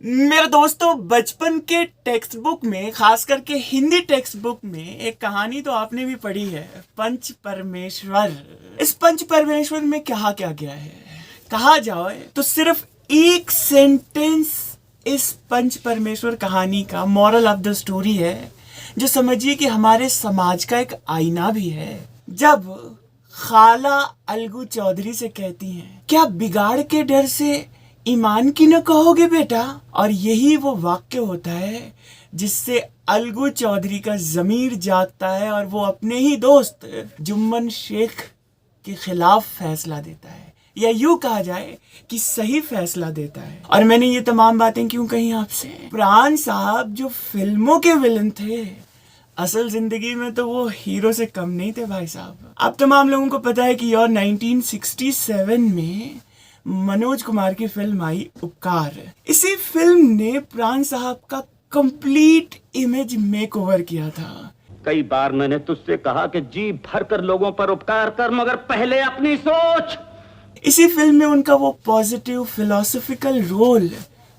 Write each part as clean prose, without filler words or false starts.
मेरे दोस्तों, बचपन के टेक्स्ट बुक में, खास करके हिंदी टेक्स्ट बुक में, एक कहानी तो आपने भी पढ़ी है, पंच परमेश्वर। इस पंच परमेश्वर में कहा क्या गया है, कहा जाए तो सिर्फ एक सेंटेंस इस पंच परमेश्वर कहानी का मॉरल ऑफ द स्टोरी है, जो समझिए कि हमारे समाज का एक आईना भी है। जब खाला अलगू चौधरी से कहती हैं, क्या बिगाड़ के डर से ईमान की न कहोगे बेटा, और यही वो वाक्य होता है जिससे अलगू चौधरी का जमीर जागता है और वो अपने ही दोस्त जुम्मन शेख के खिलाफ फैसला देता है, या यूं कहा जाए कि सही फैसला देता है। और मैंने ये तमाम बातें क्यों कही आपसे? प्राण साहब जो फिल्मों के विलन थे, असल जिंदगी में तो वो हीरो से कम नहीं थे भाई साहब। आप तमाम लोगों को पता है कि 1967 में मनोज कुमार की फिल्म आई उपकार। इसी फिल्म ने प्राण साहब का कंप्लीट इमेज मेकओवर किया था। कई बार मैंने तुझसे कहा कि जी भर कर लोगों पर उपकार कर, मगर पहले अपनी सोच। इसी फिल्म में उनका वो पॉजिटिव फिलोसफिकल रोल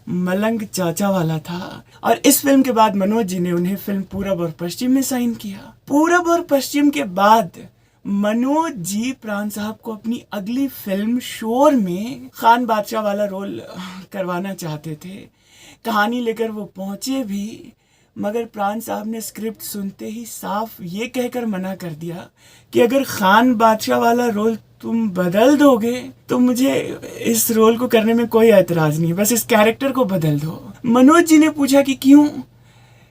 मलंग चाचा वाला था। और इस फिल्म के बाद मनोज जी ने उन्हें फिल्म पूरब और पश्चिम में साइन किया। पूरब और पश्चिम के बाद मनोज जी प्राण साहब को अपनी अगली फिल्म शोर में खान बादशाह वाला रोल करवाना चाहते थे। कहानी लेकर वो पहुंचे भी, मगर प्राण साहब ने स्क्रिप्ट सुनते ही साफ ये कहकर मना कर दिया कि अगर खान बादशाह वाला रोल तुम बदल दोगे तो मुझे इस रोल को करने में कोई एतराज नहीं, बस इस कैरेक्टर को बदल दो। मनोज जी ने पूछा कि क्यों,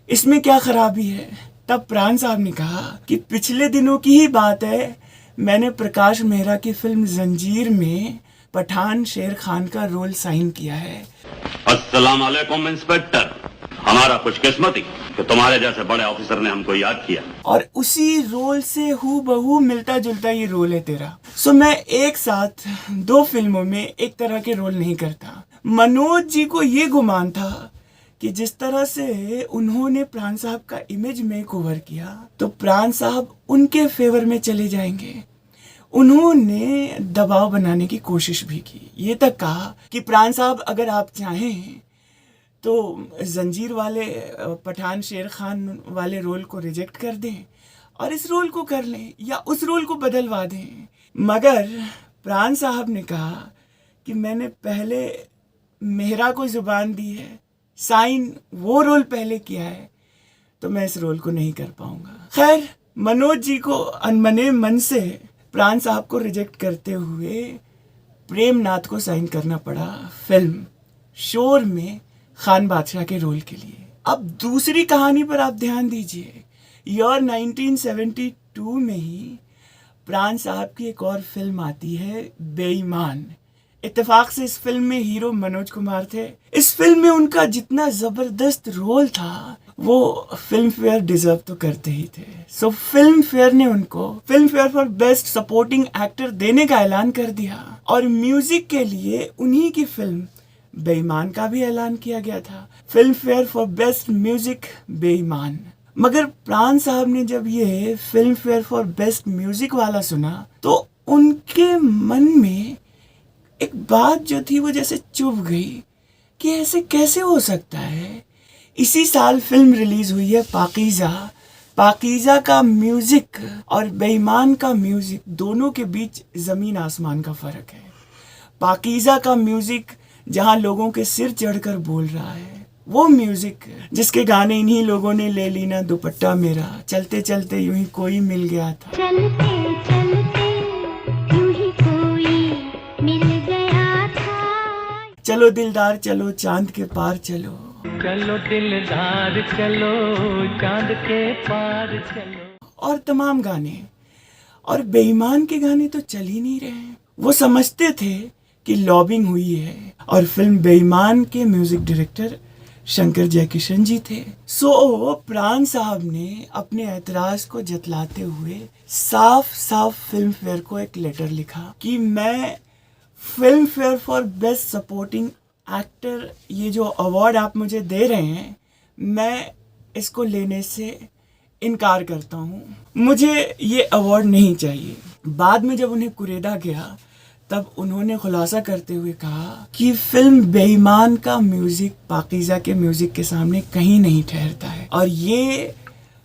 इसमें क्या खराबी है? तब प्राण साहब ने कहा कि पिछले दिनों की ही बात है, मैंने प्रकाश मेहरा की फिल्म जंजीर में पठान शेर खान का रोल साइन किया है। अस्सलाम वालेकुम इंस्पेक्टर, हमारा खुशकिस्मती कि तुम्हारे जैसे बड़े ऑफिसर ने हमको याद किया। और उसी रोल से हूबहू मिलता जुलता ये रोल है तेरा। सो मैं एक साथ दो फिल्मों में एक तरह के रोल नहीं करता। मनोज जी को ये गुमान था कि जिस तरह से उन्होंने प्राण साहब का इमेज मेकओवर किया तो प्राण साहब उनके फेवर में चले जाएंगे। उन्होंने दबाव बनाने की कोशिश भी की, ये तक कहा कि प्राण साहब अगर आप चाहें तो जंजीर वाले पठान शेर खान वाले रोल को रिजेक्ट कर दें और इस रोल को कर लें, या उस रोल को बदलवा दें। मगर प्राण साहब ने कहा कि मैंने पहले मेहरा को जुबान दी है, साइन वो रोल पहले किया है, तो मैं इस रोल को नहीं कर पाऊंगा। खैर, मनोज जी को अनमने मन से प्राण साहब को रिजेक्ट करते हुए प्रेमनाथ को साइन करना पड़ा फिल्म शोर में खान बादशाह के रोल के लिए। अब दूसरी कहानी पर आप ध्यान दीजिए। 1972 में ही प्राण साहब की एक और फिल्म आती है बेईमान। इत्तेफाक से इस फिल्म में हीरो मनोज कुमार थे। इस फिल्म में उनका जितना जबरदस्त रोल था वो फिल्म फेयर डिजर्व तो करते ही थे। सो फिल्म फेयर ने उनको film fair for best supporting actor देने का ऐलान कर दिया और म्यूजिक के लिए उन्हीं की फिल्म बेईमान का भी ऐलान किया गया था। Film fair for best music बेईमान। मगर प्राण साहब ने जब ये film fair for best music वाला सुना तो उनके मन में एक बात जो थी वो जैसे चुभ गई कि ऐसे कैसे हो सकता है। इसी साल फिल्म रिलीज हुई है पाकीज़ा। पाकीज़ा का म्यूजिक और बेईमान का म्यूजिक दोनों के बीच जमीन आसमान का फर्क है। पाकीज़ा का म्यूजिक जहां लोगों के सिर चढ़कर बोल रहा है, वो म्यूजिक जिसके गाने इन्हीं लोगों ने ले ली ना दुपट्टा मेरा, चलते चलते यूं ही कोई मिल गया था, चलते चलते यूं ही कोई मिल गया था, चलो दिलदार चलो चांद के पार चलो, चलो दिलदार चलो चांद के पार चलो, और तमाम गाने। और बेईमान के गाने तो चल ही नहीं रहे। वो समझते थे कि लॉबिंग हुई है और फिल्म बेईमान के म्यूजिक डायरेक्टर शंकर जयकिशन जी थे। सो प्राण साहब ने अपने ऐतराज को जतलाते हुए साफ साफ फिल्म फेयर को एक लेटर लिखा कि मैं film fair for best supporting actor, ये जो अवार्ड आप मुझे दे रहे हैं, मैं इसको लेने से इनकार करता हूँ, मुझे ये अवार्ड नहीं चाहिए। बाद में जब उन्हें कुरेदा गया तब उन्होंने खुलासा करते हुए कहा कि फिल्म बेईमान का म्यूजिक पाकीज़ा के म्यूजिक के सामने कहीं नहीं ठहरता है, और ये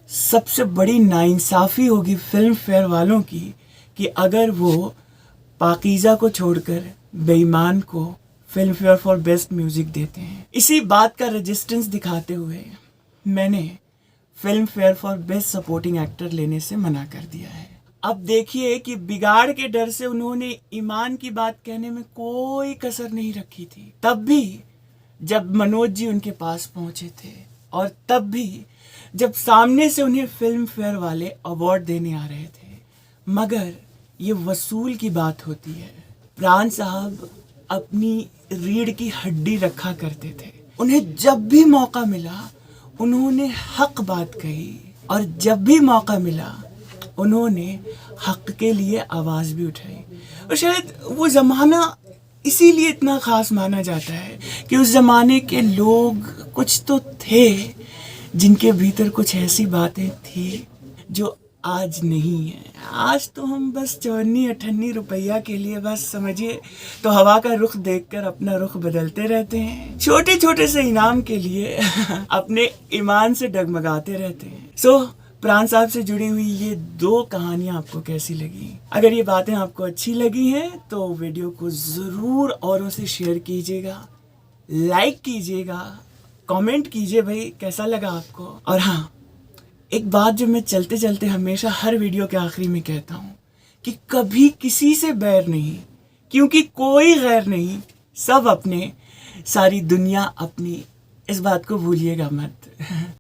सबसे बड़ी नाइंसाफी होगी फिल्म फेयर वालों की कि अगर वो पाकीज़ा को छोड़कर बेईमान को film fair for best music देते हैं। इसी बात का रेजिस्टेंस दिखाते हुए मैंने film fair for best supporting actor लेने से मना कर दिया है। अब देखिए कि बिगाड़ के डर से उन्होंने ईमान की बात कहने में कोई कसर नहीं रखी थी, तब भी जब मनोज जी उनके पास पहुंचे थे, और तब भी जब सामने से उन्हें फिल्म फेयर वाले अवार्ड देने आ रहे थे। मगर ये वसूल की बात होती है। प्राण साहब अपनी रीढ़ की हड्डी रखा करते थे। उन्हें जब भी मौका मिला उन्होंने हक बात कही, और जब भी मौका मिला उन्होंने हक के लिए आवाज़ भी उठाई। और शायद वो ज़माना इसीलिए इतना ख़ास माना जाता है कि उस ज़माने के लोग कुछ तो थे जिनके भीतर कुछ ऐसी बातें थी जो आज नहीं है। आज तो हम बस 54-58 रुपया के लिए बस समझिए तो हवा का रुख देखकर अपना रुख बदलते रहते हैं। छोटे छोटे से इनाम के लिए अपने ईमान से डगमगाते रहते हैं। सो प्राण साहब से जुड़ी हुई ये 2 कहानियां आपको कैसी लगी? अगर ये बातें आपको अच्छी लगी हैं तो वीडियो को ज़रूर औरों से शेयर कीजिएगा, लाइक कीजिएगा, कमेंट कीजिए भाई कैसा लगा आपको। और हाँ, एक बात जो मैं चलते चलते हमेशा हर वीडियो के आखिरी में कहता हूँ कि कभी किसी से बैर नहीं, क्योंकि कोई गैर नहीं, सब अपने, सारी दुनिया अपनी। इस बात को भूलिएगा मत।